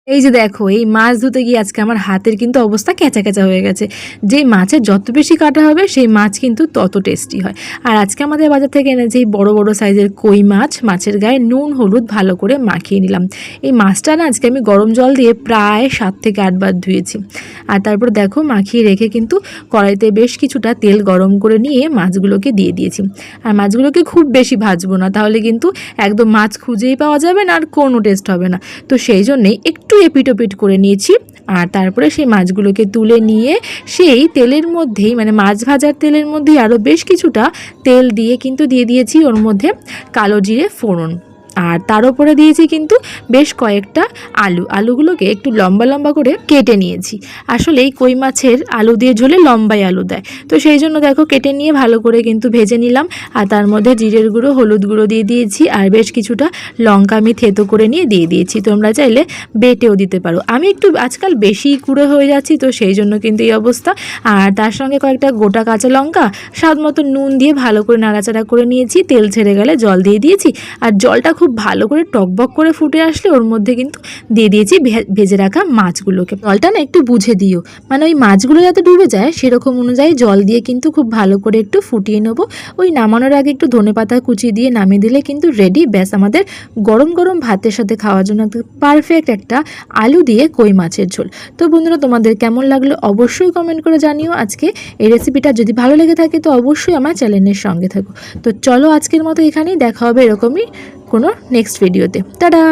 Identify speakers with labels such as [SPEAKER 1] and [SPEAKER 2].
[SPEAKER 1] এই যে দেখো, এই মাছ ধুতে গিয়ে আজকে আমার হাতের কিন্তু অবস্থা ক্যাঁচা ক্যাঁচা হয়ে গেছে। যেই মাছের যত বেশি কাটা হবে সেই মাছ কিন্তু তত টেস্টি হয়। আর আজকে আমাদের বাজার থেকে এনেছে এই বড় বড় সাইজের কই মাছ। মাছের গায়ে নুন হলুদ ভালো করে মাখিয়ে নিলাম। এই মাছটা না আজকে আমি গরম জল দিয়ে প্রায় 7 থেকে 8 বার ধুয়েছি। আর তারপর দেখো মাখিয়ে রেখে কিন্তু কড়াইতে বেশ কিছুটা তেল গরম করে নিয়ে মাছগুলোকে দিয়ে দিয়েছি। আর মাছগুলোকে খুব বেশি ভাজবো না, তাহলে কিন্তু একদম মাছ খুঁজেই পাওয়া যাবে না, আর কোনো টেস্ট হবে না। তো সেই জন্যেই একটু এপিটোপিট করে নিয়েছি। আর তারপরে সেই মাছগুলোকে তুলে নিয়ে সেই তেলের মধ্যেই, মানে মাছ ভাজার তেলের মধ্যেই আরও বেশ কিছুটা তেল দিয়ে কিন্তু দিয়ে দিয়েছি ওর মধ্যে কালো জিরে ফোড়ন। আর তার উপরে দিয়েছি কিন্তু বেশ কয়েকটা আলুগুলোকে একটু লম্বা লম্বা করে কেটে নিয়েছি। আসলে এই কই মাছের আলু দিয়ে ঝোলে লম্বাই আলু দেয়, তো সেই জন্য দেখো কেটে নিয়ে ভালো করে কিন্তু ভেজে নিলাম। আর তার মধ্যে জিরের গুঁড়ো হলুদ গুঁড়ো দিয়ে দিয়েছি, আর বেশ কিছুটা লঙ্কা আমি থেতো করে নিয়ে দিয়ে দিয়েছি। তোমরা চাইলে বেটেও দিতে পারো। আমি একটু আজকাল বেশি কুড়ো হয়ে যাচ্ছি, তো সেই জন্য কিন্তু এই অবস্থা। আর তার সঙ্গে কয়েকটা গোটা কাঁচা লঙ্কা, স্বাদ মতো নুন দিয়ে ভালো করে নাড়াচাড়া করে নিয়েছি। তেল ছেড়ে গেলে জল দিয়ে দিয়েছি। আর জলটা খুব ভালো করে টকবক করে ফুটে আসলে ওর মধ্যে কিন্তু দিয়ে দিয়েছি ভেজে রাখা মাছগুলোকে। জলটা না একটু বুঝে দিও, মানে ওই মাছগুলো যাতে ডুবে যায় সেরকম অনুযায়ী জল দিয়ে কিন্তু খুব ভালো করে একটু ফুটিয়ে নেবো। ওই নামানোর আগে একটু ধনেপাতা কুচি দিয়ে নামিয়ে দিলে কিন্তু রেডি। ব্যাস, আমাদের গরম গরম ভাতের সাথে খাওয়ার জন্য পারফেক্ট একটা আলু দিয়ে কই মাছের ঝোল। তো বন্ধুরা, তোমাদের কেমন লাগলো অবশ্যই কমেন্ট করে জানিও। আজকে এই রেসিপিটা যদি ভালো লেগে থাকে তো অবশ্যই আমার চ্যানেলের সঙ্গে থাকো। তো চলো আজকের মতো এখানেই, দেখা হবে এরকমই কোনো নেক্সট ভিডিওতে। টাটা।